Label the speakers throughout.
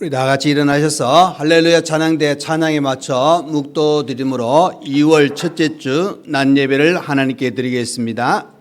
Speaker 1: 우리 다 같이 일어나셔서 할렐루야 찬양대 찬양에 맞춰 묵도 드림으로 2월 첫째 주 낮 예배를 하나님께 드리겠습니다.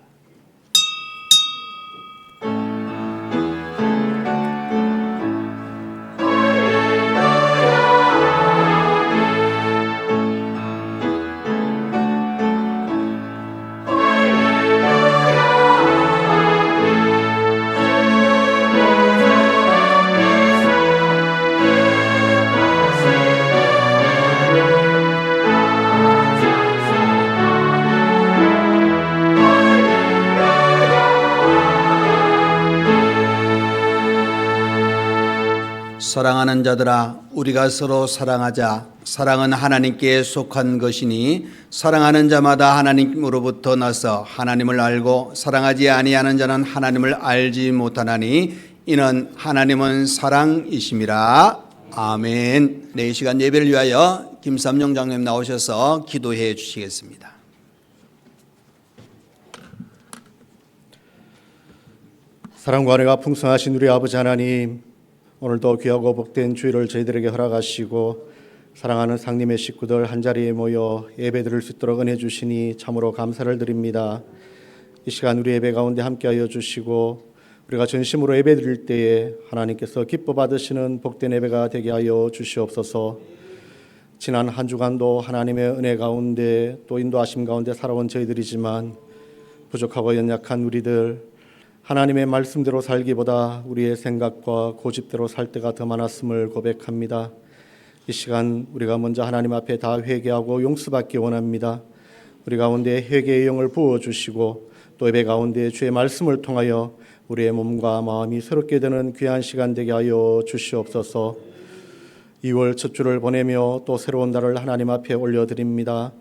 Speaker 1: 사랑하는 자들아, 우리가 서로 사랑하자. 사랑은 하나님께 속한 것이니 사랑하는 자마다 하나님으로부터 나서 하나님을 알고 사랑하지 아니하는 자는 하나님을 알지 못하나니 이는 하나님은 사랑이심이라. 아멘. 네, 이 시간 예배를 위하여 김삼용 장로님 나오셔서 기도해 주시겠습니다.
Speaker 2: 사랑과 은혜가 풍성하신 우리 아버지 하나님, 오늘도 귀하고 복된 주일을 저희들에게 허락하시고 사랑하는 상님의 식구들 한자리에 모여 예배 드릴 수 있도록 은혜 주시니 참으로 감사를 드립니다. 이 시간 우리 예배 가운데 함께하여 주시고 우리가 전심으로 예배 드릴 때에 하나님께서 기뻐 받으시는 복된 예배가 되게 하여 주시옵소서. 지난 한 주간도 하나님의 은혜 가운데 또 인도하심 가운데 살아온 저희들이지만 부족하고 연약한 우리들, 하나님의 말씀대로 살기보다 우리의 생각과 고집대로 살 때가 더 많았음을 고백합니다. 이 시간 우리가 먼저 하나님 앞에 다 회개하고 용서받기 원합니다. 우리 가운데 회개의 영을 부어주시고 또 예배 가운데 주의 말씀을 통하여 우리의 몸과 마음이 새롭게 되는 귀한 시간 되게 하여 주시옵소서. 2월 첫 주를 보내며 또 새로운 달을 하나님 앞에 올려드립니다.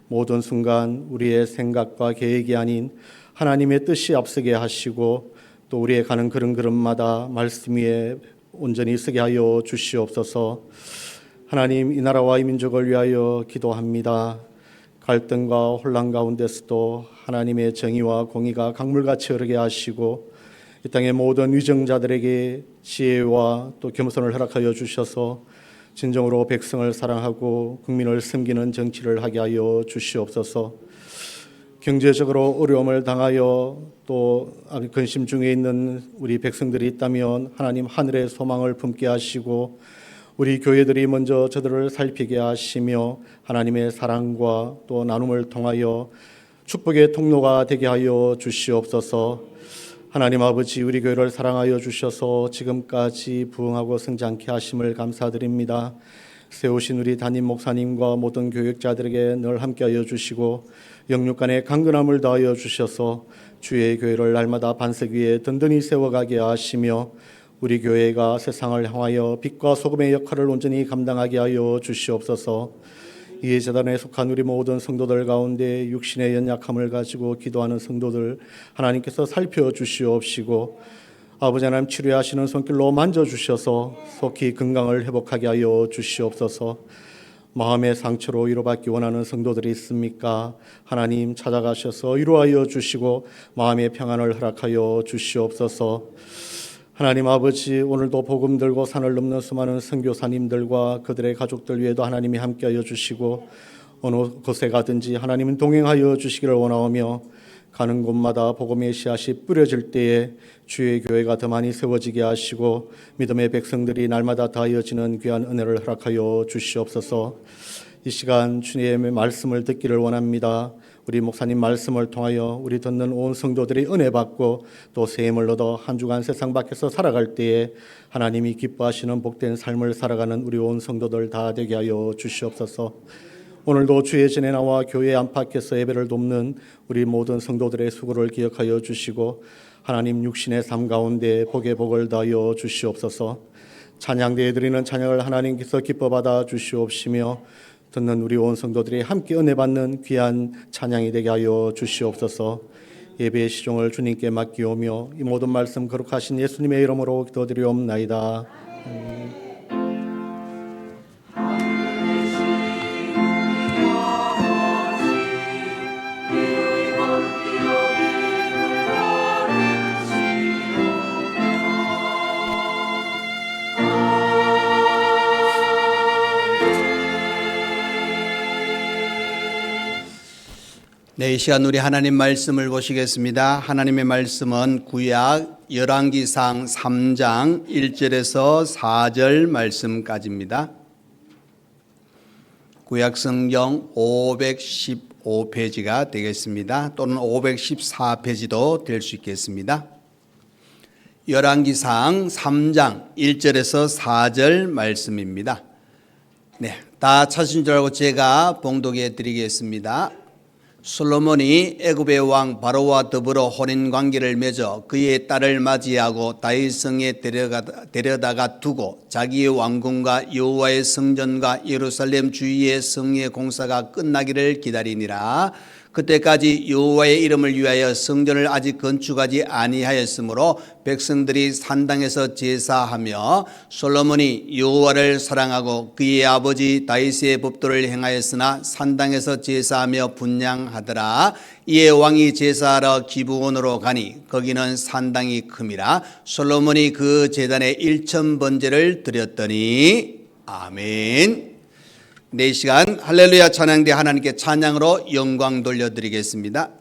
Speaker 2: 모든 순간 우리의 생각과 계획이 아닌 하나님의 뜻이 앞서게 하시고 또 우리의 가는 걸음걸음마다 말씀 위에 온전히 서게 하여 주시옵소서. 하나님, 이 나라와 이 민족을 위하여 기도합니다. 갈등과 혼란 가운데서도 하나님의 정의와 공의가 강물같이 흐르게 하시고 이 땅의 모든 위정자들에게 지혜와 또 겸손을 허락하여 주셔서 진정으로 백성을 사랑하고 국민을 섬기는 정치를 하게 하여 주시옵소서. 경제적으로 어려움을 당하여 또 근심 중에 있는 우리 백성들이 있다면 하나님 하늘의 소망을 품게 하시고 우리 교회들이 먼저 저들을 살피게 하시며 하나님의 사랑과 또 나눔을 통하여 축복의 통로가 되게 하여 주시옵소서. 하나님 아버지, 우리 교회를 사랑하여 주셔서 지금까지 부흥하고 성장케 하심을 감사드립니다. 세우신 우리 담임 목사님과 모든 교육자들에게 늘 함께하여 주시고 영육간의 강건함을 더하여 주셔서 주의 교회를 날마다 반석 위에 든든히 세워가게 하시며 우리 교회가 세상을 향하여 빛과 소금의 역할을 온전히 감당하게 하여 주시옵소서. 이 재단에 속한 우리 모든 성도들 가운데 육신의 연약함을 가지고 기도하는 성도들 하나님께서 살펴주시옵시고 아버지 하나님 치료하시는 손길로 만져주셔서 속히 건강을 회복하게 하여 주시옵소서. 마음의 상처로 위로받기 원하는 성도들이 있습니까? 하나님 찾아가셔서 위로하여 주시고 마음의 평안을 허락하여 주시옵소서. 하나님 아버지, 오늘도 복음 들고 산을 넘는 수많은 선교사님들과 그들의 가족들 위에도 하나님이 함께하여 주시고 어느 곳에 가든지 하나님은 동행하여 주시기를 원하오며 가는 곳마다 복음의 씨앗이 뿌려질 때에 주의 교회가 더 많이 세워지게 하시고 믿음의 백성들이 날마다 더하여지는 귀한 은혜를 허락하여 주시옵소서. 이 시간 주님의 말씀을 듣기를 원합니다. 우리 목사님 말씀을 통하여 우리 듣는 온 성도들이 은혜 받고 또 세임을 얻어 한 주간 세상 밖에서 살아갈 때에 하나님이 기뻐하시는 복된 삶을 살아가는 우리 온 성도들 다 되게 하여 주시옵소서. 오늘도 주의 전에 나와 교회 안팎에서 예배를 돕는 우리 모든 성도들의 수고를 기억하여 주시고 하나님 육신의 삶 가운데 복의 복을 더하여 주시옵소서. 찬양대에 드리는 찬양을 하나님께서 기뻐 받아 주시옵시며 듣는 우리 온 성도들이 함께 은혜 받는 귀한 찬양이 되게 하여 주시옵소서. 예배의 시종을 주님께 맡기오며 이 모든 말씀 거룩하신 예수님의 이름으로 기도드리옵나이다.
Speaker 1: 네, 이 시간 우리 하나님 말씀을 보시겠습니다. 하나님의 말씀은 구약 열왕기상 3장 1절에서 4절 말씀까지입니다. 구약 성경 515페이지가 되겠습니다. 또는 514페이지도 될 수 있겠습니다. 열왕기상 3장 1절에서 4절 말씀입니다. 네, 다 찾으신 줄 알고 제가 봉독해 드리겠습니다. 솔로몬이 애굽의 왕 바로와 더불어 혼인 관계를 맺어 그의 딸을 맞이하고 다윗성에 데려다가 두고 자기의 왕궁과 여호와의 성전과 예루살렘 주위의 성의 공사가 끝나기를 기다리니라. 그때까지 여호와의 이름을 위하여 성전을 아직 건축하지 아니하였으므로 백성들이 산당에서 제사하며 솔로몬이 여호와를 사랑하고 그의 아버지 다윗의 법도를 행하였으나 산당에서 제사하며 분향하더라. 이에 왕이 제사하러 기브온으로 가니 거기는 산당이 큼이라. 솔로몬이 그 제단에 1,000번제를 드렸더니 아멘. 네, 시간 할렐루야 찬양대 하나님께 찬양으로 영광 돌려드리겠습니다.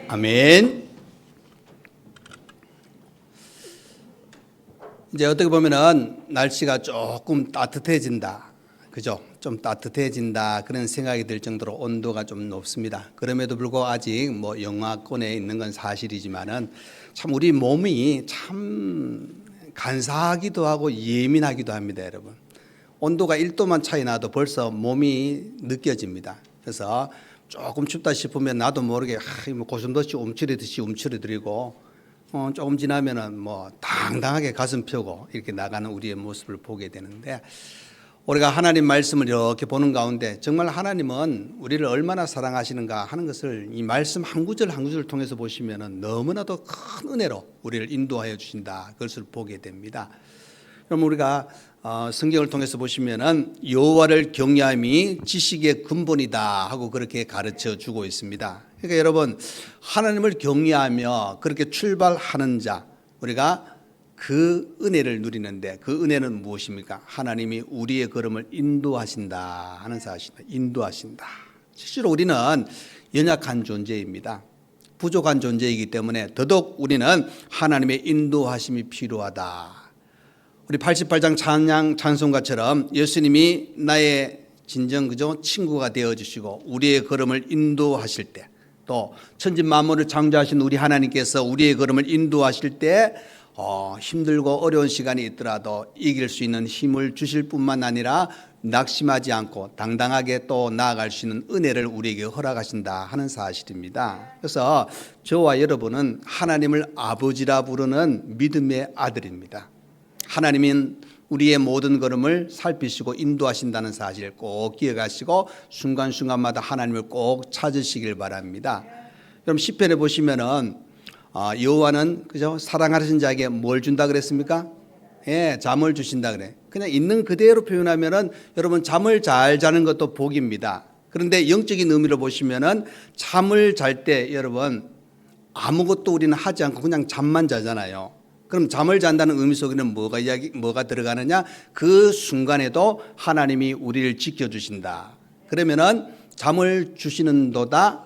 Speaker 1: 아멘. 이제 어떻게 보면은 날씨가 조금 따뜻해진다. 그죠? 좀 따뜻해진다. 그런 생각이 들 정도로 온도가 좀 높습니다. 그럼에도 불구하고 아직 뭐 영하권에 있는 건 사실이지만은 참 우리 몸이 참 간사하기도 하고 예민하기도 합니다, 여러분. 온도가 1도만 차이 나도 벌써 몸이 느껴집니다. 그래서 조금 춥다 싶으면 나도 모르게 뭐 고슴도치 움츠리듯이 움츠리들이고 조금 지나면은 뭐 당당하게 가슴 펴고 이렇게 나가는 우리의 모습을 보게 되는데, 우리가 하나님 말씀을 이렇게 보는 가운데 정말 하나님은 우리를 얼마나 사랑하시는가 하는 것을 이 말씀 한 구절 한 구절을 통해서 보시면은 너무나도 큰 은혜로 우리를 인도하여 주신다, 그것을 보게 됩니다. 그럼 우리가 성경을 통해서 보시면은 여호와를 경외함이 지식의 근본이다 하고 그렇게 가르쳐 주고 있습니다. 그러니까 여러분, 하나님을 경외하며 그렇게 출발하는 자, 우리가 그 은혜를 누리는데, 그 은혜는 무엇입니까? 하나님이 우리의 걸음을 인도하신다 하는 사실입니다. 인도하신다. 실제로 우리는 연약한 존재입니다. 부족한 존재이기 때문에 더더욱 우리는 하나님의 인도하심이 필요하다. 우리 88장 찬송가처럼 예수님이 나의 진정 친구가 되어주시고 우리의 걸음을 인도하실 때, 또 천지 만물을 창조하신 우리 하나님께서 우리의 걸음을 인도하실 때 힘들고 어려운 시간이 있더라도 이길 수 있는 힘을 주실 뿐만 아니라 낙심하지 않고 당당하게 또 나아갈 수 있는 은혜를 우리에게 허락하신다 하는 사실입니다. 그래서 저와 여러분은 하나님을 아버지라 부르는 믿음의 아들입니다. 하나님은 우리의 모든 걸음을 살피시고 인도하신다는 사실 꼭 기억하시고 순간순간마다 하나님을 꼭 찾으시길 바랍니다. 그럼 시편에 보시면은 여호와는 사랑하시는 자에게 뭘 준다 그랬습니까? 예, 잠을 주신다 그래. 그냥 있는 그대로 표현하면은 여러분 잠을 잘 자는 것도 복입니다. 그런데 영적인 의미로 보시면은 잠을 잘 때 여러분 아무것도 우리는 하지 않고 그냥 잠만 자잖아요. 그럼 잠을 잔다는 의미 속에는 뭐가 들어가느냐? 그 순간에도 하나님이 우리를 지켜주신다. 그러면은 잠을 주시는도다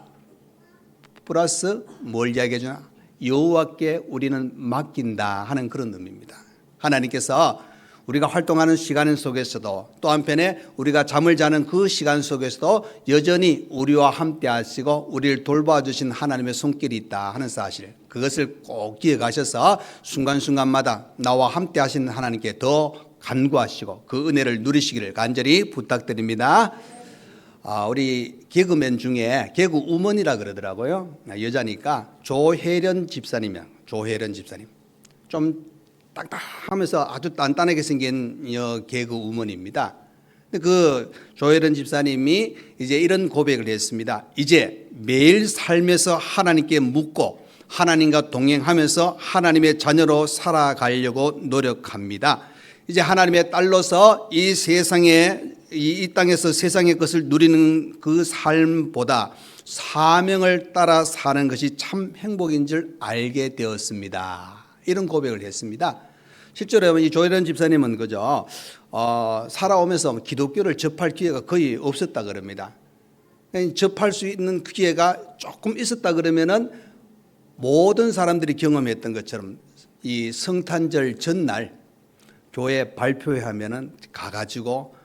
Speaker 1: 플러스 뭘 이야기해 주나? 여호와께 우리는 맡긴다 하는 그런 의미입니다. 하나님께서 우리가 활동하는 시간 속에서도 또 한편에 우리가 잠을 자는 그 시간 속에서도 여전히 우리와 함께 하시고 우리를 돌봐주신 하나님의 손길이 있다 하는 사실, 그것을 꼭 기억하셔서 순간순간마다 나와 함께 하시는 하나님께 더 간구하시고 그 은혜를 누리시기를 간절히 부탁드립니다. 우리 개그맨 중에 개그우먼이라 그러더라고요. 여자니까 조혜련 집사님. 좀 딱딱하면서 아주 단단하게 생긴 개그우먼입니다. 근데 그 조혜련 집사님이 이제 이런 고백을 했습니다. 이제 매일 삶에서 하나님께 묻고 하나님과 동행하면서 하나님의 자녀로 살아가려고 노력합니다. 이제 하나님의 딸로서 이 세상에 이 땅에서 세상의 것을 누리는 그 삶보다 사명을 따라 사는 것이 참 행복인 줄 알게 되었습니다. 이런 고백을 했습니다. 실제로 이 조혜련 집사님은 살아오면서 기독교를 접할 기회가 거의 없었다 그럽니다. 접할 수 있는 기회가 조금 있었다 그러면은 모든 사람들이 경험했던 것처럼 이 성탄절 전날 교회 발표회 하면은 가가지고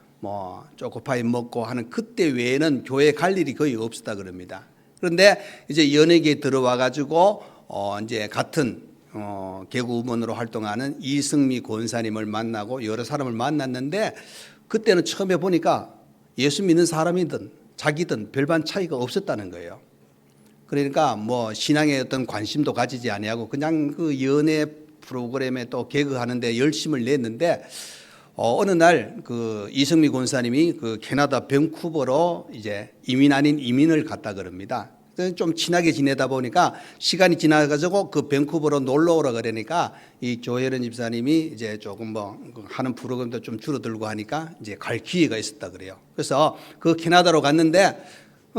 Speaker 1: 초코파이 먹고 하는 그때 외에는 교회 갈 일이 거의 없었다 그럽니다. 그런데 이제 연예계에 들어와 가지고 이제 같은 개그우먼으로 활동하는 이승미 권사님을 만나고 여러 사람을 만났는데 그때는 처음에 보니까 예수 믿는 사람이든 자기든 별반 차이가 없었다는 거예요. 그러니까 신앙에 어떤 관심도 가지지 아니하고 그냥 그 연예 프로그램에 또 개그하는데 열심을 냈는데 어느 날 그 이승미 권사님이 그 캐나다 밴쿠버로 이제 이민 아닌 이민을 갔다 그럽니다. 좀 친하게 지내다 보니까 시간이 지나가지고 그 밴쿠버로 놀러 오라 그러니까 이 조혜련 집사님이 이제 조금 하는 프로그램도 좀 줄어들고 하니까 이제 갈 기회가 있었다 그래요. 그래서 그 캐나다로 갔는데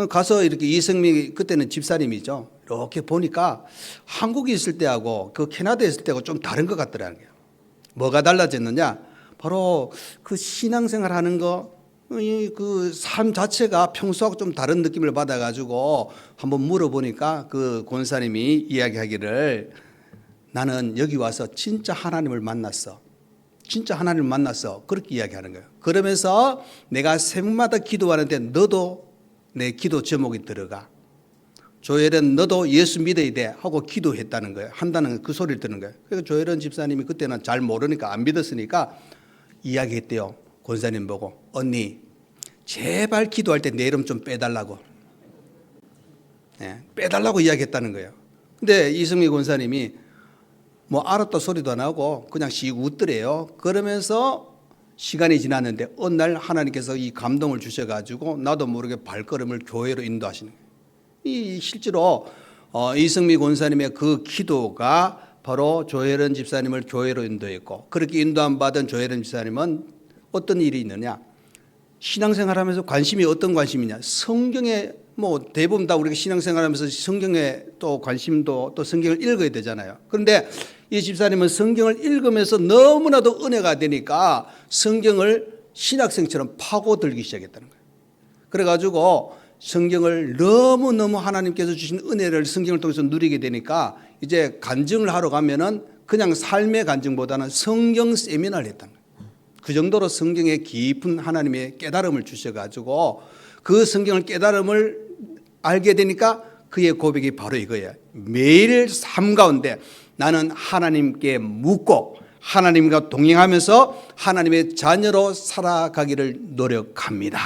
Speaker 1: 가서 이렇게 이승미 그때는 집사님이죠. 이렇게 보니까 한국에 있을 때하고 그 캐나다에 있을 때하고 좀 다른 것 같더라는 거예요. 뭐가 달라졌느냐? 바로 그 신앙생활 하는 거, 그 삶 자체가 평소하고 좀 다른 느낌을 받아가지고 한번 물어보니까 그 권사님이 이야기하기를 나는 여기 와서 진짜 하나님을 만났어. 그렇게 이야기하는 거예요. 그러면서 내가 새벽마다 기도하는데 너도 내 기도 제목이 들어가. 조혜련 너도 예수 믿어야 돼 하고 기도했다는 거예요. 한다는 그 소리를 듣는 거예요. 그래서 조혜련 집사님이 그때는 잘 모르니까 안 믿었으니까 이야기했대요. 권사님 보고 언니 제발 기도할 때 내 이름 좀 빼달라고. 빼달라고 이야기했다는 거예요. 근데 이승미 권사님이 알았다 소리도 안 하고 그냥 씩 웃더래요. 그러면서 시간이 지났는데 어느 날 하나님께서 이 감동을 주셔가지고 나도 모르게 발걸음을 교회로 인도하시는 거예요. 이 실제로 이승미 권사님의 그 기도가 바로 조혜련 집사님을 교회로 인도했고 그렇게 인도함 받은 조혜련 집사님은 어떤 일이 있느냐? 신앙생활하면서 관심이 어떤 관심이냐? 성경에 대부분 다 우리가 신앙생활하면서 성경에 또 관심도 또 성경을 읽어야 되잖아요. 그런데 이 집사님은 성경을 읽으면서 너무나도 은혜가 되니까 성경을 신학생처럼 파고들기 시작했다는 거예요. 그래가지고 성경을 너무너무 하나님께서 주신 은혜를 성경을 통해서 누리게 되니까 이제 간증을 하러 가면은 그냥 삶의 간증보다는 성경 세미나를 했다는 거예요. 그 정도로 성경에 깊은 하나님의 깨달음을 주셔가지고 그 성경을 깨달음을 알게 되니까 그의 고백이 바로 이거예요. 매일 삶 가운데 나는 하나님께 묻고 하나님과 동행하면서 하나님의 자녀로 살아가기를 노력합니다.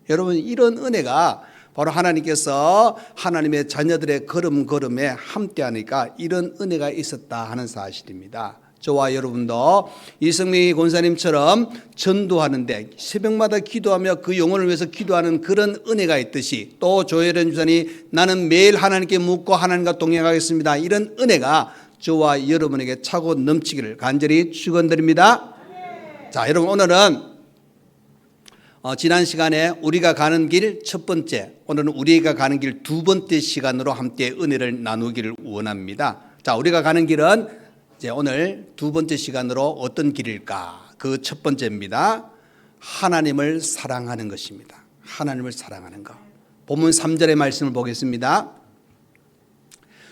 Speaker 1: 여러분, 이런 은혜가 바로 하나님께서 하나님의 자녀들의 걸음걸음에 함께하니까 이런 은혜가 있었다 하는 사실입니다. 저와 여러분도 이성미 권사님처럼 전도하는데 새벽마다 기도하며 그 영혼을 위해서 기도하는 그런 은혜가 있듯이, 또 조혜련 주사님 나는 매일 하나님께 묻고 하나님과 동행하겠습니다, 이런 은혜가 저와 여러분에게 차고 넘치기를 간절히 축원드립니다. 자, 여러분, 오늘은 지난 시간에 우리가 가는 길 첫 번째, 오늘은 우리가 가는 길 두 번째 시간으로 함께 은혜를 나누기를 원합니다. 자, 우리가 가는 길은 이제 오늘 두 번째 시간으로 어떤 길일까? 그 첫 번째입니다. 하나님을 사랑하는 것입니다. 하나님을 사랑하는 것. 본문 3절의 말씀을 보겠습니다.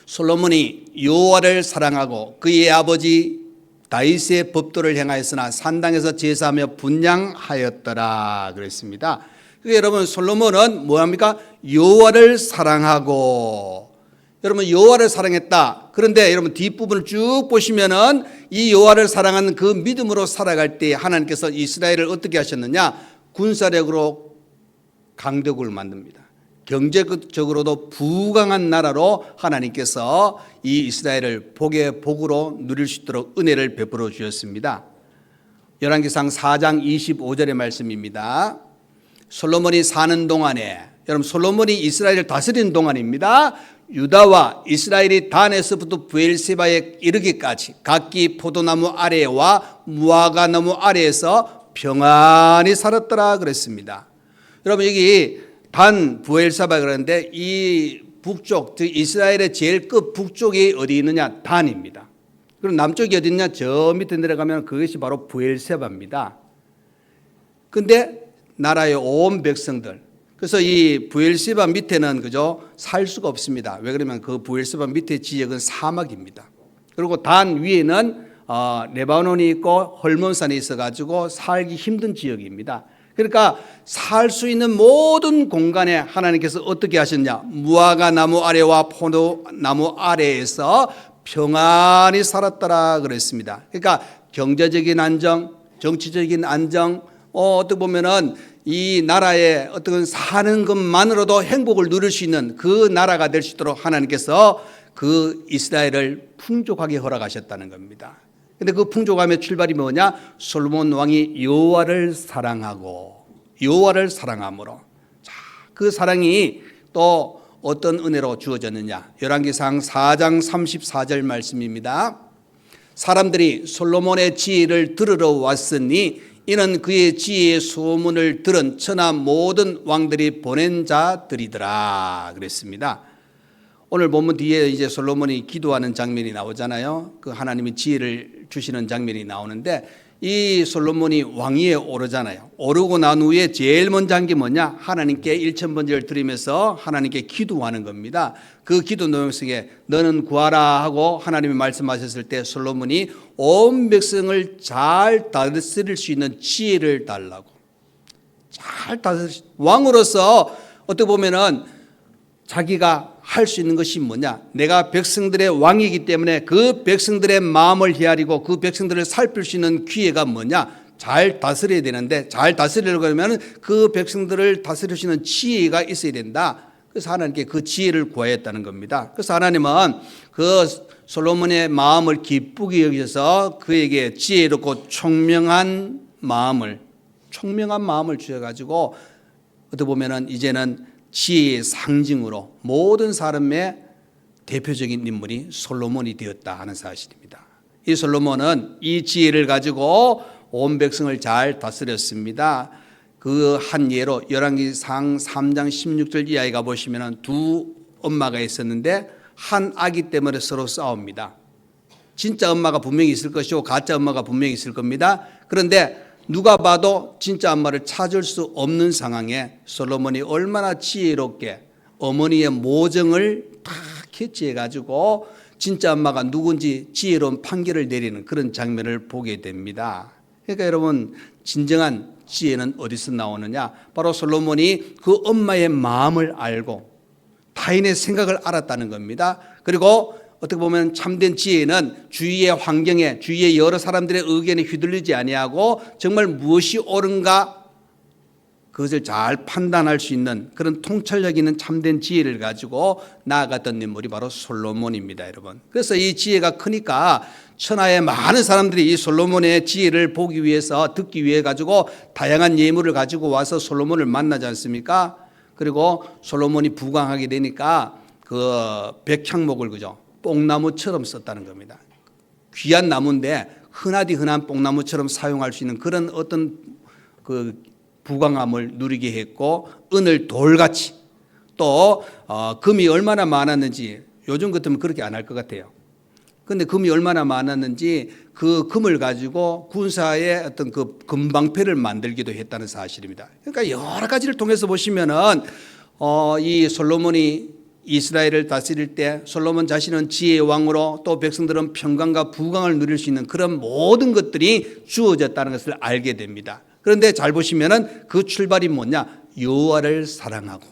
Speaker 1: 솔로몬이 여호와를 사랑하고 그의 아버지 다윗의 법도를 행하였으나 산당에서 제사하며 분향하였더라 그랬습니다. 여러분, 솔로몬은 뭐합니까? 여호와를 사랑하고, 여러분 여호와를 사랑했다. 그런데 여러분 뒷부분을 쭉 보시면은 이 여호와를 사랑하는 그 믿음으로 살아갈 때 하나님께서 이스라엘을 어떻게 하셨느냐? 군사력으로 강대국을 만듭니다. 경제적으로도 부강한 나라로 하나님께서 이 이스라엘을 복의 복으로 누릴 수 있도록 은혜를 베풀어 주셨습니다. 열왕기상 4장 25절의 말씀입니다. 솔로몬이 사는 동안에, 여러분 솔로몬이 이스라엘을 다스리는 동안입니다. 유다와 이스라엘이 단에서부터 브엘세바에 이르기까지 각기 포도나무 아래와 무화과 나무 아래에서 평안히 살았더라 그랬습니다. 여러분, 여기 단 브엘세바 그러는데 이 북쪽, 즉 이스라엘의 제일 끝 북쪽이 어디 있느냐? 단입니다. 그럼 남쪽이 어디 있냐? 저 밑에 내려가면 그것이 바로 브엘세바입니다. 근데 나라의 온 백성들, 그래서 이 브엘세바 밑에는 그죠? 살 수가 없습니다. 왜 그러면 그 브엘세바 밑에 지역은 사막입니다. 그리고 단 위에는 레바논이 있고 헐몬산이 있어가지고 살기 힘든 지역입니다. 그러니까 살 수 있는 모든 공간에 하나님께서 어떻게 하셨냐? 무화과 나무 아래와 포도나무 아래에서 평안히 살았더라 그랬습니다. 그러니까 경제적인 안정, 정치적인 안정, 어떻게 보면은 이 나라에 어떤 사는 것만으로도 행복을 누릴 수 있는 그 나라가 될 수 있도록 하나님께서 그 이스라엘을 풍족하게 허락하셨다는 겁니다. 근데 그 풍족함의 출발이 뭐냐? 솔로몬 왕이 여호와를 사랑하고 여호와를 사랑함으로. 자, 그 사랑이 또 어떤 은혜로 주어졌느냐? 열왕기상 4장 34절 말씀입니다. 사람들이 솔로몬의 지혜를 들으러 왔으니 이는 그의 지혜의 소문을 들은 천하 모든 왕들이 보낸 자들이더라 그랬습니다. 오늘 본문 뒤에 이제 솔로몬이 기도하는 장면이 나오잖아요. 그 하나님이 지혜를 주시는 장면이 나오는데 이 솔로몬이 왕위에 오르잖아요. 오르고 난 후에 제일 먼저 한 게 뭐냐? 하나님께 1,000번제를 드리면서 하나님께 기도하는 겁니다. 그 기도 내용 속에 너는 구하라 하고 하나님이 말씀하셨을 때 솔로몬이 온 백성을 잘 다스릴 수 있는 지혜를 달라고. 잘 다스릴 왕으로서 어떻게 보면은 자기가 할 수 있는 것이 뭐냐? 내가 백성들의 왕이기 때문에 그 백성들의 마음을 헤아리고 그 백성들을 살필 수 있는 기회가 뭐냐? 잘 다스려야 되는데, 잘 다스리려고 하면 그 백성들을 다스릴 수 있는 지혜가 있어야 된다. 그래서 하나님께 그 지혜를 구하였다는 겁니다. 그래서 하나님은 그 솔로몬의 마음을 기쁘게 여기셔서 그에게 지혜롭고 총명한 마음을 주셔가지고 어떻게 보면은 이제는 지혜의 상징으로 모든 사람의 대표적인 인물이 솔로몬이 되었다 하는 사실입니다. 이 솔로몬은 이 지혜를 가지고 온 백성을 잘 다스렸습니다. 그 한 예로 열왕기상 3장 16절 이하에 가보시면 두 엄마가 있었는데 한 아기 때문에 서로 싸웁니다. 진짜 엄마가 분명히 있을 것이고 가짜 엄마가 분명히 있을 겁니다. 그런데 누가 봐도 진짜 엄마를 찾을 수 없는 상황에 솔로몬이 얼마나 지혜롭게 어머니의 모정을 다 캐치해 가지고 진짜 엄마가 누군지 지혜로운 판결을 내리는 그런 장면을 보게 됩니다. 그러니까 여러분, 진정한 지혜는 어디서 나오느냐? 바로 솔로몬이 그 엄마의 마음을 알고 타인의 생각을 알았다는 겁니다. 그리고 어떻게 보면 참된 지혜는 주위의 환경에, 주위의 여러 사람들의 의견에 휘둘리지 아니하고 정말 무엇이 옳은가 그것을 잘 판단할 수 있는 그런 통찰력 있는 참된 지혜를 가지고 나아갔던 인물이 바로 솔로몬입니다, 여러분. 그래서 이 지혜가 크니까 천하의 많은 사람들이 이 솔로몬의 지혜를 보기 위해서, 듣기 위해 가지고 다양한 예물을 가지고 와서 솔로몬을 만나지 않습니까? 그리고 솔로몬이 부강하게 되니까 그 백향목을 그죠? 뽕나무처럼 썼다는 겁니다. 귀한 나무인데 흔하디 흔한 뽕나무처럼 사용할 수 있는 그런 어떤 그 부강함을 누리게 했고, 은을 돌같이 또 금이 얼마나 많았는지, 요즘 같으면 그렇게 안 할 것 같아요. 그런데 금이 얼마나 많았는지 그 금을 가지고 군사의 어떤 그 금방패를 만들기도 했다는 사실입니다. 그러니까 여러 가지를 통해서 보시면은 이 솔로몬이 이스라엘을 다스릴 때 솔로몬 자신은 지혜의 왕으로, 또 백성들은 평강과 부강을 누릴 수 있는 그런 모든 것들이 주어졌다는 것을 알게 됩니다. 그런데 잘 보시면은 그 출발이 뭐냐? 여호와를 사랑하고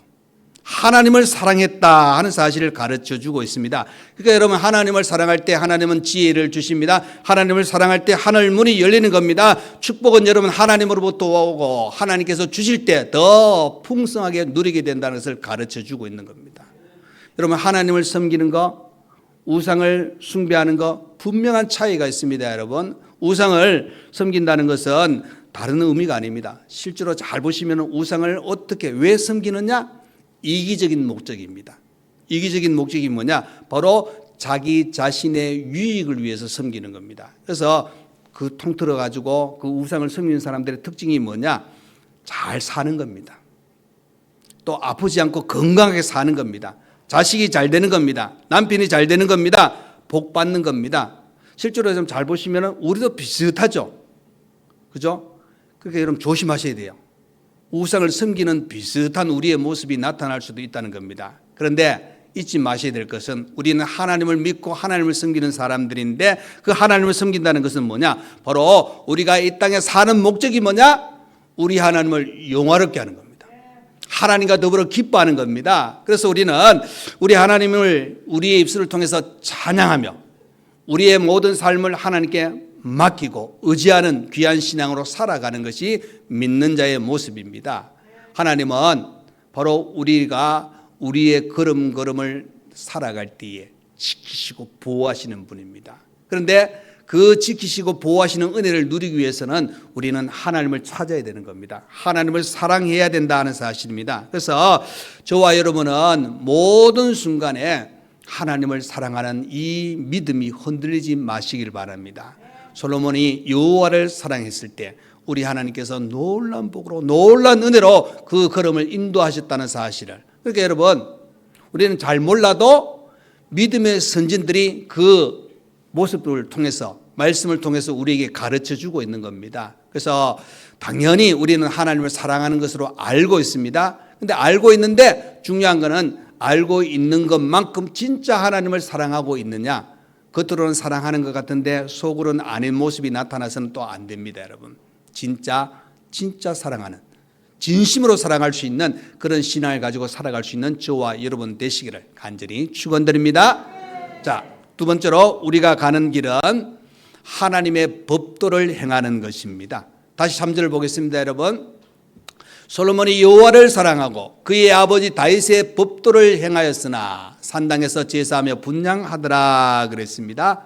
Speaker 1: 하나님을 사랑했다 하는 사실을 가르쳐 주고 있습니다. 그러니까 여러분, 하나님을 사랑할 때 하나님은 지혜를 주십니다. 하나님을 사랑할 때 하늘 문이 열리는 겁니다. 축복은 여러분 하나님으로부터 오고 하나님께서 주실 때 더 풍성하게 누리게 된다는 것을 가르쳐 주고 있는 겁니다. 여러분, 하나님을 섬기는 거, 우상을 숭배하는 거 분명한 차이가 있습니다, 여러분. 우상을 섬긴다는 것은 다른 의미가 아닙니다. 실제로 잘 보시면 우상을 어떻게, 왜 섬기느냐? 이기적인 목적입니다. 이기적인 목적이 뭐냐? 바로 자기 자신의 유익을 위해서 섬기는 겁니다. 그래서 그 통틀어 가지고 그 우상을 섬기는 사람들의 특징이 뭐냐? 잘 사는 겁니다. 또 아프지 않고 건강하게 사는 겁니다. 자식이 잘 되는 겁니다. 남편이 잘 되는 겁니다. 복 받는 겁니다. 실제로 좀 잘 보시면 우리도 비슷하죠. 그죠? 그러니까 여러분 조심하셔야 돼요. 우상을 섬기는 비슷한 우리의 모습이 나타날 수도 있다는 겁니다. 그런데 잊지 마셔야 될 것은 우리는 하나님을 믿고 하나님을 섬기는 사람들인데, 그 하나님을 섬긴다는 것은 뭐냐? 바로 우리가 이 땅에 사는 목적이 뭐냐? 우리 하나님을 영화롭게 하는 겁니다. 하나님과 더불어 기뻐하는 겁니다. 그래서 우리는 우리 하나님을 우리의 입술을 통해서 찬양하며 우리의 모든 삶을 하나님께 맡기고 의지하는 귀한 신앙으로 살아가는 것이 믿는 자의 모습입니다. 하나님은 바로 우리가 우리의 걸음걸음을 살아갈 때에 지키시고 보호하시는 분입니다. 그런데 그 지키시고 보호하시는 은혜를 누리기 위해서는 우리는 하나님을 찾아야 되는 겁니다. 하나님을 사랑해야 된다 하는 사실입니다. 그래서 저와 여러분은 모든 순간에 하나님을 사랑하는 이 믿음이 흔들리지 마시길 바랍니다. 솔로몬이 여호와를 사랑했을 때 우리 하나님께서 놀라운 복으로, 놀라운 은혜로 그 걸음을 인도하셨다는 사실을, 그러니까 여러분, 우리는 잘 몰라도 믿음의 선진들이 그 모습을 통해서, 말씀을 통해서 우리에게 가르쳐 주고 있는 겁니다. 그래서 당연히 우리는 하나님을 사랑하는 것으로 알고 있습니다. 그런데 알고 있는데 중요한 거는 알고 있는 것만큼 진짜 하나님을 사랑하고 있느냐? 겉으로는 사랑하는 것 같은데 속으로는 아닌 모습이 나타나서는 또 안 됩니다, 여러분. 진짜 사랑하는, 진심으로 사랑할 수 있는 그런 신앙을 가지고 살아갈 수 있는 저와 여러분 되시기를 간절히 축원드립니다. 자, 두 번째로 우리가 가는 길은 하나님의 법도를 행하는 것입니다. 다시 3절을 보겠습니다, 여러분. 솔로몬이 여호와를 사랑하고 그의 아버지 다윗의 법도를 행하였으나 산당에서 제사하며 분향하더라 그랬습니다.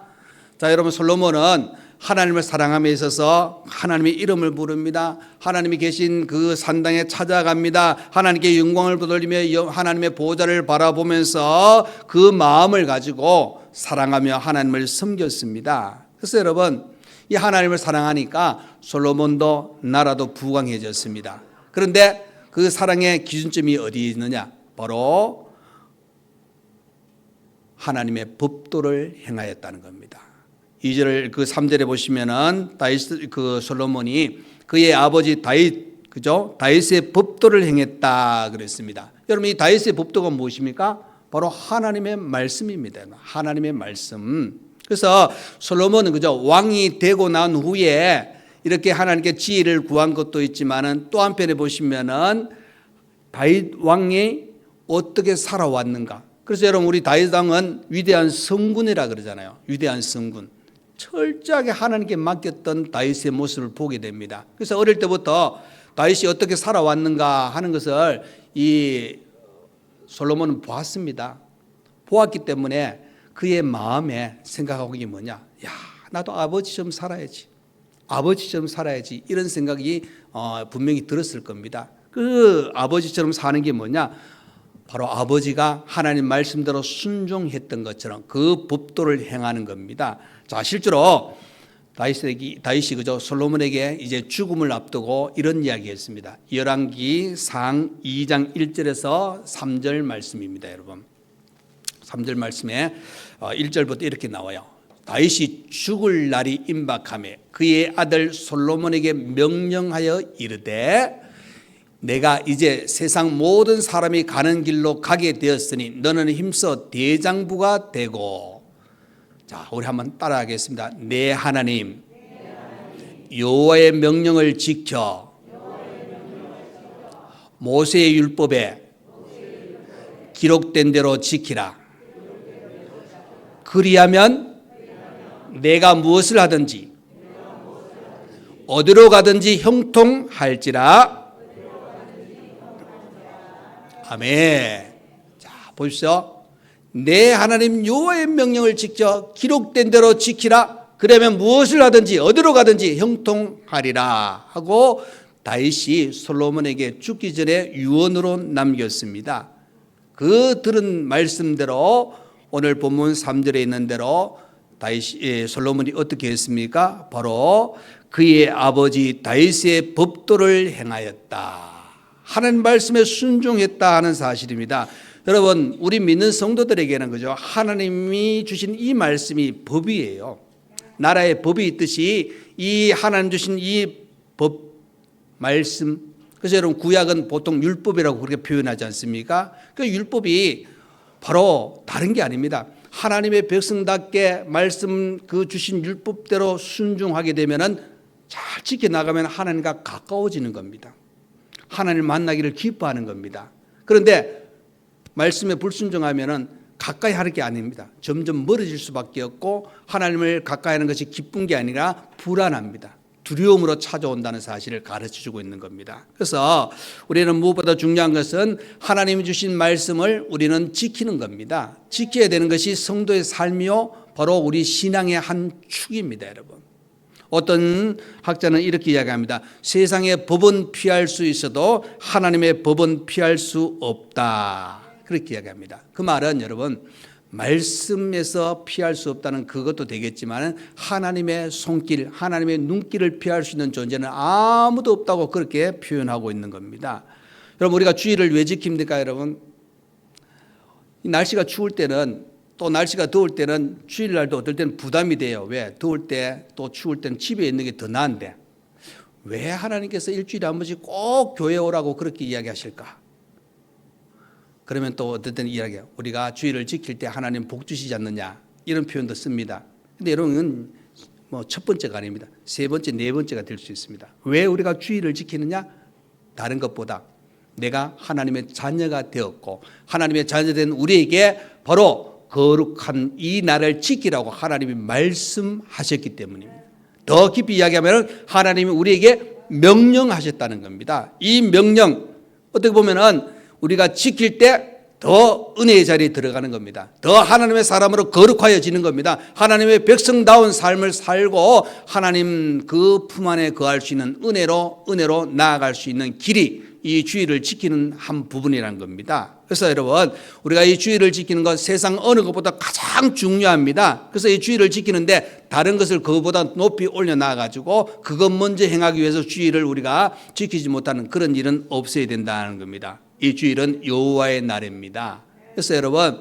Speaker 1: 자, 여러분, 솔로몬은 하나님을 사랑함에 있어서 하나님의 이름을 부릅니다. 하나님이 계신 그 산당에 찾아갑니다. 하나님께 영광을 돌리며 하나님의 보좌를 바라보면서 그 마음을 가지고 사랑하며 하나님을 섬겼습니다. 그래서 여러분, 이 하나님을 사랑하니까 솔로몬도 나라도 부강해졌습니다. 그런데 그 사랑의 기준점이 어디에 있느냐? 바로 하나님의 법도를 행하였다는 겁니다. 2절 그 3절에 보시면은 다윗 그 솔로몬이 그의 아버지 다윗, 그죠? 다윗의 법도를 행했다 그랬습니다. 여러분, 이 다윗의 법도가 무엇입니까? 바로 하나님의 말씀입니다. 하나님의 말씀. 그래서 솔로몬은 그죠? 왕이 되고 난 후에 이렇게 하나님께 지혜를 구한 것도 있지만은 또 한편에 보시면은 다윗 왕이 어떻게 살아왔는가. 그래서 여러분, 우리 다윗 왕은 위대한 성군이라 그러잖아요. 위대한 성군. 철저하게 하나님께 맡겼던 다윗의 모습을 보게 됩니다. 그래서 어릴 때부터 다윗이 어떻게 살아왔는가 하는 것을 이 솔로몬은 보았습니다. 보았기 때문에 그의 마음에 생각하고 이게 뭐냐? 야, 나도 아버지처럼 살아야지. 아버지처럼 살아야지. 이런 생각이 분명히 들었을 겁니다. 그 아버지처럼 사는 게 뭐냐? 바로 아버지가 하나님 말씀대로 순종했던 것처럼 그 법도를 행하는 겁니다. 자, 실제로 다윗이 그저 솔로몬에게 이제 죽음을 앞두고 이런 이야기했습니다. 열왕기 상 2장 1절에서 3절 말씀입니다, 여러분. 3절 말씀에 1절부터 이렇게 나와요. 다윗이 죽을 날이 임박하매 그의 아들 솔로몬에게 명령하여 이르되 내가 이제 세상 모든 사람이 가는 길로 가게 되었으니 너는 힘써 대장부가 되고, 자, 우리 한번 따라하겠습니다. 내 하나님 여호와의 명령을 지켜 모세의 율법에 기록된 대로 지키라. 그리하면 내가 무엇을 하든지 어디로 가든지 형통할지라. 아멘. 자, 보십시오. 내 하나님 여호와의 명령을 지켜 기록된 대로 지키라. 그러면 무엇을 하든지 어디로 가든지 형통하리라 하고 다윗이 솔로몬에게 죽기 전에 유언으로 남겼습니다. 그 들은 말씀대로 오늘 본문 3절에 있는 대로 솔로몬이 어떻게 했습니까? 바로 그의 아버지 다윗의 법도를 행하였다. 하나님 말씀에 순종했다 하는 사실입니다. 여러분, 우리 믿는 성도들에게는 그죠? 하나님이 주신 이 말씀이 법이에요. 나라의 법이 있듯이 이 하나님 주신 이 법 말씀. 그래서 여러분, 구약은 보통 율법이라고 그렇게 표현하지 않습니까? 그 율법이 바로 다른 게 아닙니다. 하나님의 백성답게 말씀 그 주신 율법대로 순종하게 되면은 잘 지켜나가면 하나님과 가까워지는 겁니다. 하나님을 만나기를 기뻐하는 겁니다. 그런데 말씀에 불순종하면은 가까이 하는 게 아닙니다. 점점 멀어질 수밖에 없고 하나님을 가까이 하는 것이 기쁜 게 아니라 불안합니다. 두려움으로 찾아온다는 사실을 가르쳐주고 있는 겁니다. 그래서 우리는 무엇보다 중요한 것은 하나님이 주신 말씀을 우리는 지키는 겁니다. 지켜야 되는 것이 성도의 삶이요 바로 우리 신앙의 한 축입니다, 여러분. 어떤 학자는 이렇게 이야기합니다. 세상의 법은 피할 수 있어도 하나님의 법은 피할 수 없다. 그렇게 이야기합니다. 그 말은 여러분, 말씀에서 피할 수 없다는 그것도 되겠지만 하나님의 손길, 하나님의 눈길을 피할 수 있는 존재는 아무도 없다고 그렇게 표현하고 있는 겁니다. 여러분, 우리가 주의를 왜 지킵니까, 여러분? 날씨가 추울 때는, 또 날씨가 더울 때는 주일날도 어떨 때는 부담이 돼요. 왜? 더울 때 또 추울 때는 집에 있는 게 더 나은데 왜 하나님께서 일주일에 한 번씩 꼭 교회 오라고 그렇게 이야기하실까? 그러면 또 어떨 때는 이야기해요. 우리가 주일을 지킬 때 하나님 복 주시지 않느냐, 이런 표현도 씁니다. 근데 여러분, 뭐 첫 번째가 아닙니다. 세 번째, 네 번째가 될 수 있습니다. 왜 우리가 주일을 지키느냐? 다른 것보다 내가 하나님의 자녀가 되었고 하나님의 자녀된 우리에게 바로 거룩한 이 날을 지키라고 하나님이 말씀하셨기 때문입니다. 더 깊이 이야기하면 하나님이 우리에게 명령하셨다는 겁니다. 이 명령, 어떻게 보면은 우리가 지킬 때 더 은혜의 자리에 들어가는 겁니다. 더 하나님의 사람으로 거룩하여지는 겁니다. 하나님의 백성다운 삶을 살고 하나님 그 품 안에 거할 수 있는 은혜로 나아갈 수 있는 길이 이 주의를 지키는 한 부분이라는 겁니다. 그래서 여러분, 우리가 이 주의를 지키는 것 세상 어느 것보다 가장 중요합니다. 그래서 이 주의를 지키는데 다른 것을 그것보다 높이 올려놔가지고 그것 먼저 행하기 위해서 주의를 우리가 지키지 못하는 그런 일은 없어야 된다는 겁니다. 이 주일은 여호와의 날입니다. 그래서 여러분,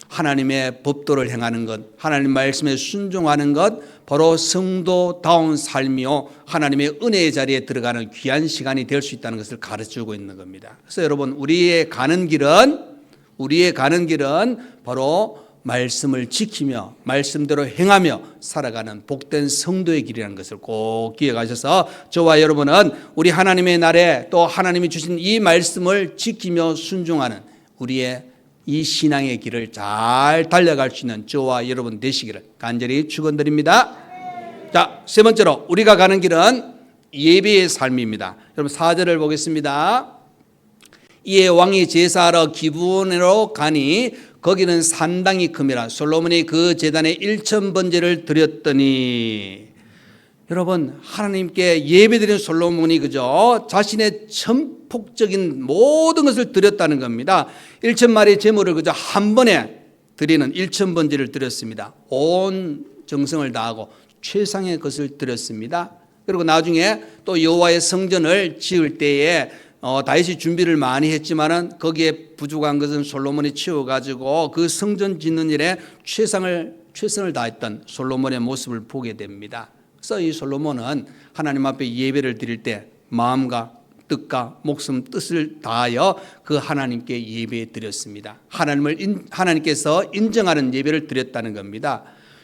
Speaker 1: 하나님의 법도를 행하는 것, 하나님 말씀에 순종하는 것, 바로 성도다운 삶이요 하나님의 은혜의 자리에 들어가는 귀한 시간이 될 수 있다는 것을 가르쳐주고 있는 겁니다. 그래서 여러분, 우리의 가는 길은 바로 말씀을 지키며 말씀대로 행하며 살아가는 복된 성도의 길이라는 것을 꼭 기억하셔서 저와 여러분은 우리 하나님의 날에 또 하나님이 주신 이 말씀을 지키며 순종하는 우리의 이 신앙의 길을 잘 달려갈 수 있는 저와 여러분 되시기를 간절히 축원드립니다. 자, 세 번째로 우리가 가는 길은 예배의 삶입니다. 여러분 4절을 보겠습니다. 이에 왕이 제사하러 기브온으로 가니 거기는 산당이 큼이라 솔로몬이 그 제단에 1000번제를 드렸더니, 여러분 하나님께 예배드린 솔로몬이 그저 자신의 전폭적인 모든 것을 드렸다는 겁니다. 1000마리의 제물을 그저 한 번에 드리는 1000번제를 드렸습니다. 온 정성을 다하고 최상의 것을 드렸습니다. 그리고 나중에 또 여호와의 성전을 지을 때에 다윗이 준비를 많이 했지만은 거기에 부족한 것은 솔로몬이 채워가지고 그 성전 짓는 일에 최선을 다했던 솔로몬의 모습을 보게 됩니다. 그래서 이 솔로몬은 하나님 앞에 예배를 드릴 때 마음과 뜻과 목숨 뜻을 다하여 그 하나님께 예배 드렸습니다. 하나님께서 인정하는 예배를 드렸다는 겁니다.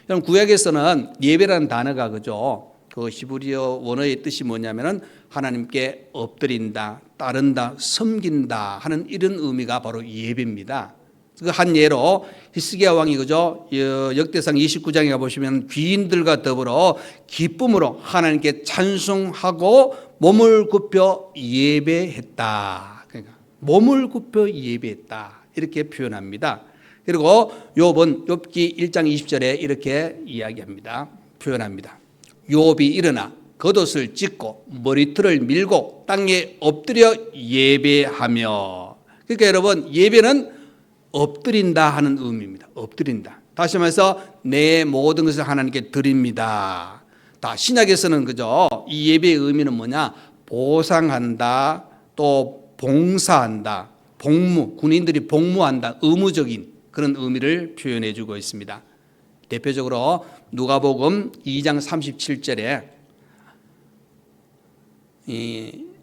Speaker 1: 여러분 구약에서는 예배라는 단어가 그죠? 그 히브리어 원어의 뜻이 뭐냐면은 하나님께 엎드린다, 따른다, 섬긴다 하는 이런 의미가 바로 예배입니다. 그 한 예로 히스기야 왕이 그죠? 역대상 29장에 가 보시면 귀인들과 더불어 기쁨으로 하나님께 찬송하고 몸을 굽혀 예배했다. 그러니까 몸을 굽혀 예배했다 이렇게 표현합니다. 그리고 욥기 1장 20절에 이렇게 이야기합니다. 표현합니다. 욥이 일어나 겉옷을 찢고 머리털을 밀고 땅에 엎드려 예배하며. 그러니까 여러분 예배는 엎드린다 하는 의미입니다. 엎드린다. 다시 말해서 내 모든 것을 하나님께 드립니다. 다 신약에서는 그죠? 이 예배의 의미는 뭐냐? 보상한다, 또 봉사한다, 복무, 군인들이 복무한다, 의무적인 그런 의미를 표현해 주고 있습니다. 대표적으로 누가복음 2장 37절에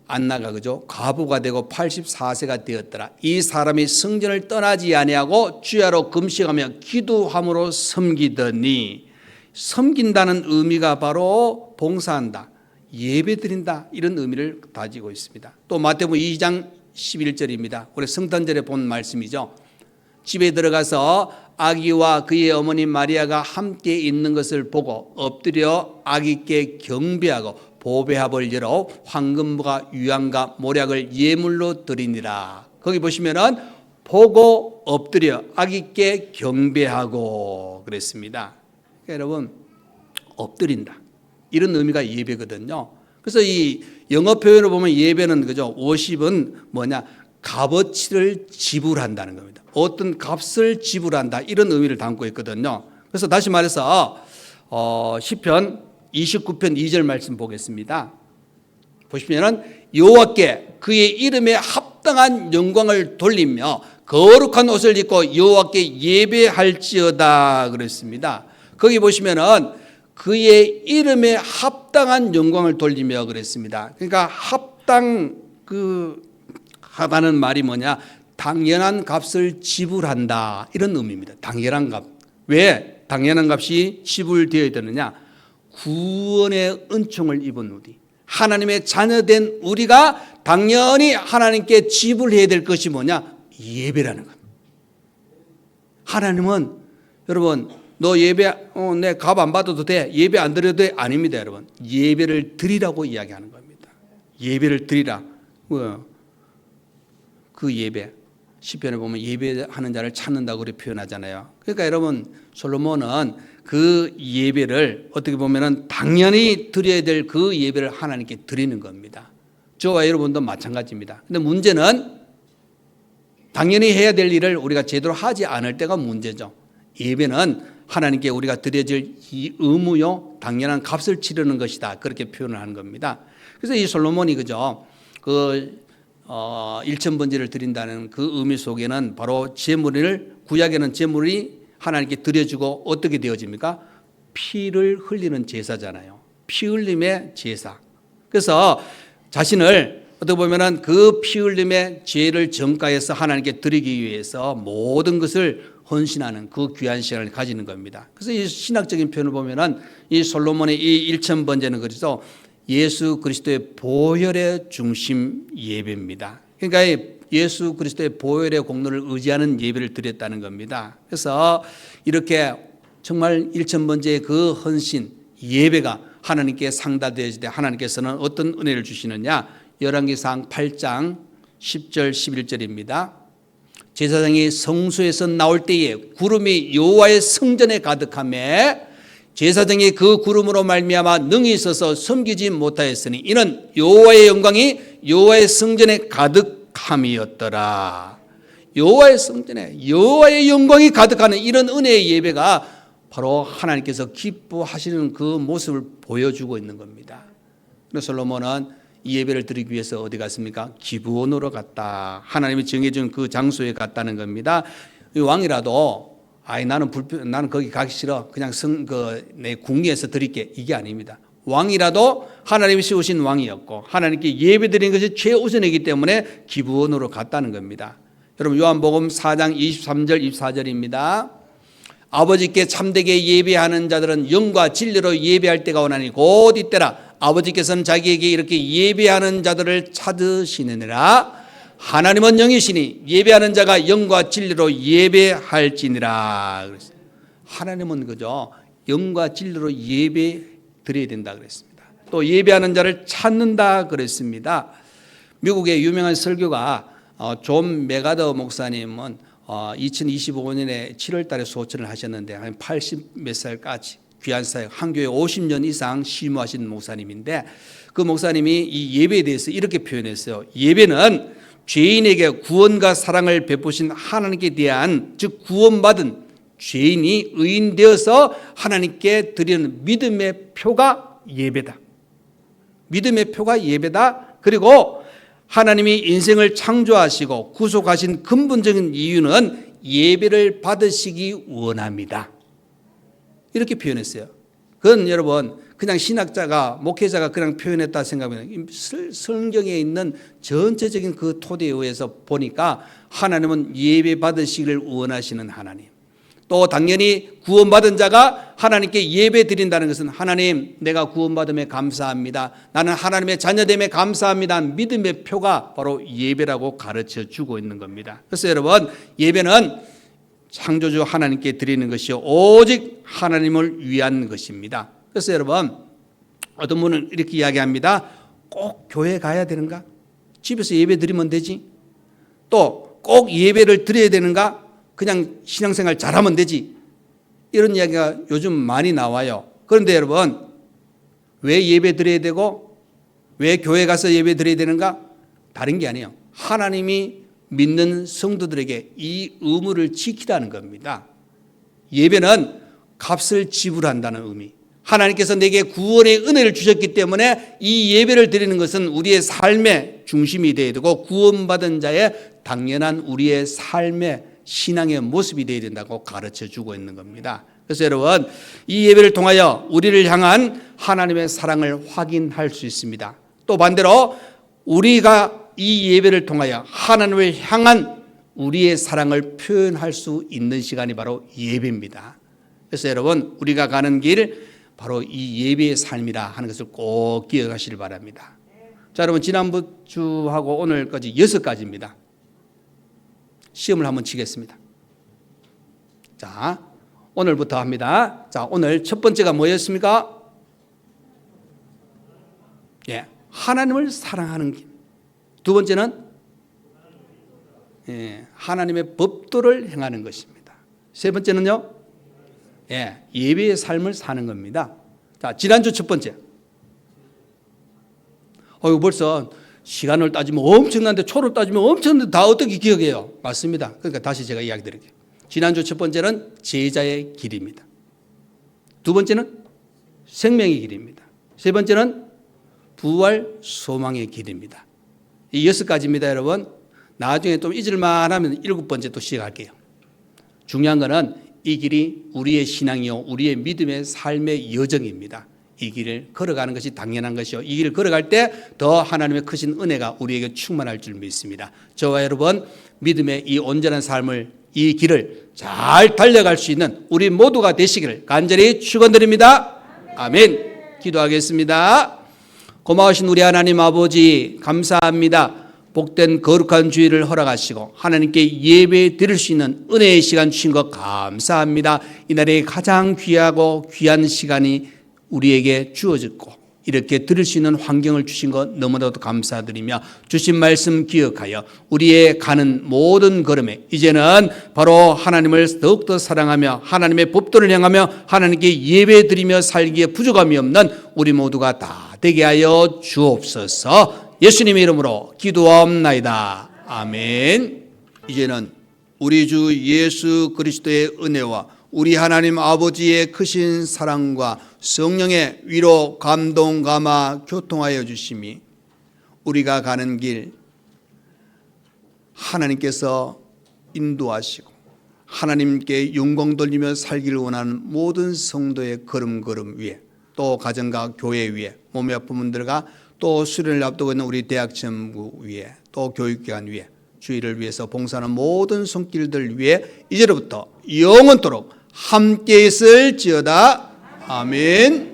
Speaker 1: 안나가 그죠? 과부가 되고 84세가 되었더라. 이 사람이 성전을 떠나지 아니하고 주야로 금식하며 기도함으로 섬기더니, 섬긴다는 의미가 바로 봉사한다, 예배드린다 이런 의미를 가지고 있습니다. 또 마태복음 2장 11절입니다. 우리 성탄절에 본 말씀이죠. 집에 들어가서 아기와 그의 어머니 마리아가 함께 있는 것을 보고 엎드려 아기께 경배하고 보배합을 열어 황금과 유향과 모략을 예물로 드리니라. 거기 보시면은 보고 엎드려 아기께 경배하고 그랬습니다. 그러니까 여러분 엎드린다 이런 의미가 예배거든요. 그래서 이 영어 표현을 보면 예배는 그죠? worship은 뭐냐? 값어치를 지불한다는 겁니다. 어떤 값을 지불한다 이런 의미를 담고 있거든요. 그래서 다시 말해서 시편 29편 2절 말씀 보겠습니다. 보시면은 여호와께 그의 이름에 합당한 영광을 돌리며 거룩한 옷을 입고 여호와께 예배할지어다 그랬습니다. 거기 보시면은 그의 이름에 합당한 영광을 돌리며 그랬습니다. 그러니까 하다는 말이 뭐냐? 당연한 값을 지불한다 이런 의미입니다. 당연한 값. 왜 당연한 값이 지불되어야 되느냐? 구원의 은총을 입은 우리, 하나님의 자녀된 우리가 당연히 하나님께 지불해야 될 것이 뭐냐? 예배라는 겁니다. 하나님은 여러분 너 예배 내 값 안 받아도 돼, 예배 안 드려도 돼, 아닙니다. 여러분 예배를 드리라고 이야기하는 겁니다. 예배를 드리라. 그 예배 시편에 보면 예배하는 자를 찾는다고 그렇게 표현하잖아요. 그러니까 여러분 솔로몬은 그 예배를 어떻게 보면은 당연히 드려야 될 그 예배를 하나님께 드리는 겁니다. 저와 여러분도 마찬가지입니다. 근데 문제는 당연히 해야 될 일을 우리가 제대로 하지 않을 때가 문제죠. 예배는 하나님께 우리가 드려질 이 의무요, 당연한 값을 치르는 것이다. 그렇게 표현을 하는 겁니다. 그래서 이 솔로몬이 그죠? 일천번제를 드린다는 그 의미 속에는 바로 제물을 구약에는 제물이 하나님께 드려지고 어떻게 되어집니까? 피를 흘리는 제사잖아요. 피 흘림의 제사. 그래서 자신을 어떻게 보면은 그 피 흘림의 죄를 전가해서 하나님께 드리기 위해서 모든 것을 헌신하는 그 귀한 시간을 가지는 겁니다. 그래서 이 신학적인 표현을 보면은 이 솔로몬의 이 일천번제는 그래서 예수 그리스도의 보혈의 중심 예배입니다. 그러니까 예수 그리스도의 보혈의 공로를 의지하는 예배를 드렸다는 겁니다. 그래서 이렇게 정말 일천번제의 그 헌신 예배가 하나님께 상달되어질 때 하나님께서는 어떤 은혜를 주시느냐? 열왕기상 8장 10절 11절입니다. 제사장이 성소에서 나올 때에 구름이 여호와의 성전에 가득하매 제사장이 그 구름으로 말미암아 능히 있어서 섬기지 못하였으니 이는 여호와의 영광이 여호와의 성전에 가득함이었더라. 여호와의 성전에 여호와의 영광이 가득하는 이런 은혜의 예배가 바로 하나님께서 기뻐하시는 그 모습을 보여주고 있는 겁니다. 그래서 솔로몬은 이 예배를 드리기 위해서 어디 갔습니까? 기브온으로 갔다. 하나님이 정해준 그 장소에 갔다는 겁니다. 왕이라도 나는 거기 가기 싫어. 그냥 내 궁리에서 드릴게. 이게 아닙니다. 왕이라도 하나님이 세우신 왕이었고 하나님께 예배 드리는 것이 최우선이기 때문에 기브온으로 갔다는 겁니다. 여러분 요한복음 4장 23절 24절입니다. 아버지께 참되게 예배하는 자들은 영과 진리로 예배할 때가 오나니 곧 이때라. 아버지께서는 자기에게 이렇게 예배하는 자들을 찾으시느니라. 하나님은 영이시니 예배하는 자가 영과 진리로 예배할지니라. 하나님은 그죠 영과 진리로 예배 드려야 된다 그랬습니다. 또 예배하는 자를 찾는다 그랬습니다. 미국의 유명한 설교가 존 메가더 목사님은 2025년에 7월 달에 소천을 하셨는데 한 80 몇 살까지 귀한 사역, 한 교회 50년 이상 심무하신 목사님인데 그 목사님이 이 예배에 대해서 이렇게 표현했어요. 예배는 죄인에게 구원과 사랑을 베푸신 하나님께 대한 즉 구원받은 죄인이 의인되어서 하나님께 드리는 믿음의 표가 예배다. 믿음의 표가 예배다. 그리고 하나님이 인생을 창조하시고 구속하신 근본적인 이유는 예배를 받으시기 원합니다. 이렇게 표현했어요. 그건 여러분 그냥 신학자가 목회자가 그냥 표현했다 생각하면 성경에 있는 전체적인 그 토대에 의해서 보니까 하나님은 예배 받으시기를 원하시는 하나님. 또 당연히 구원받은 자가 하나님께 예배 드린다는 것은 하나님 내가 구원받음에 감사합니다. 나는 하나님의 자녀됨에 감사합니다. 믿음의 표가 바로 예배라고 가르쳐 주고 있는 겁니다. 그래서 여러분 예배는 창조주 하나님께 드리는 것이 오직 하나님을 위한 것입니다. 그래서 여러분 어떤 분은 이렇게 이야기합니다. 꼭 교회 가야 되는가? 집에서 예배 드리면 되지. 또 꼭 예배를 드려야 되는가? 그냥 신앙생활 잘하면 되지. 이런 이야기가 요즘 많이 나와요. 그런데 여러분 왜 예배 드려야 되고 왜 교회 가서 예배 드려야 되는가? 다른 게 아니에요. 하나님이 믿는 성도들에게 이 의무를 지키라는 겁니다. 예배는 값을 지불한다는 의미. 하나님께서 내게 구원의 은혜를 주셨기 때문에 이 예배를 드리는 것은 우리의 삶의 중심이 되어야 되고 구원받은 자의 당연한 우리의 삶의 신앙의 모습이 되어야 된다고 가르쳐 주고 있는 겁니다. 그래서 여러분 이 예배를 통하여 우리를 향한 하나님의 사랑을 확인할 수 있습니다. 또 반대로 우리가 이 예배를 통하여 하나님을 향한 우리의 사랑을 표현할 수 있는 시간이 바로 예배입니다. 그래서 여러분 우리가 가는 길 바로 이 예배의 삶이라 하는 것을 꼭 기억하시길 바랍니다. 자 여러분 지난주하고 오늘까지 6가지입니다. 시험을 한번 치겠습니다. 자 오늘부터 합니다. 자 오늘 첫 번째가 뭐였습니까? 예, 하나님을 사랑하는 길. 두 번째는 하나님의 법도를 행하는 것입니다. 세 번째는요, 예배의 삶을 사는 겁니다. 자, 지난주 첫 번째. 벌써 시간을 따지면 엄청난데 초를 따지면 엄청난데 다 어떻게 기억해요? 맞습니다. 그러니까 다시 제가 이야기 드릴게요. 지난주 첫 번째는 제자의 길입니다. 두 번째는 생명의 길입니다. 세 번째는 부활 소망의 길입니다. 이 6가지입니다, 여러분. 나중에 좀 잊을만 하면 7번째 또 시작할게요. 중요한 거는 이 길이 우리의 신앙이요, 우리의 믿음의 삶의 여정입니다. 이 길을 걸어가는 것이 당연한 것이요. 이 길을 걸어갈 때 더 하나님의 크신 은혜가 우리에게 충만할 줄 믿습니다. 저와 여러분, 믿음의 이 온전한 삶을, 이 길을 잘 달려갈 수 있는 우리 모두가 되시기를 간절히 축원드립니다. 아멘. 기도하겠습니다. 고마우신 우리 하나님 아버지, 감사합니다. 복된 거룩한 주일을 허락하시고 하나님께 예배 드릴 수 있는 은혜의 시간 주신 것 감사합니다. 이날에 가장 귀하고 귀한 시간이 우리에게 주어졌고 이렇게 들을 수 있는 환경을 주신 것 너무나도 감사드리며 주신 말씀 기억하여 우리의 가는 모든 걸음에 이제는 바로 하나님을 더욱더 사랑하며 하나님의 법도를 향하며 하나님께 예배드리며 살기에 부족함이 없는 우리 모두가 다 되게 하여 주옵소서. 예수님의 이름으로 기도하옵나이다. 아멘. 이제는 우리 주 예수 그리스도의 은혜와 우리 하나님 아버지의 크신 사랑과 성령의 위로, 감동, 감화, 교통하여 주심이 우리가 가는 길 하나님께서 인도하시고 하나님께 영광 돌리며 살기를 원하는 모든 성도의 걸음걸음 위에, 또 가정과 교회 위에, 몸이 아픈 분들과 또 수련을 앞두고 있는 우리 대학전부 위에, 또 교육기관 위에, 주의를 위해서 봉사하는 모든 손길들 위에 이제로부터 영원토록 함께 있을지어다. 아멘.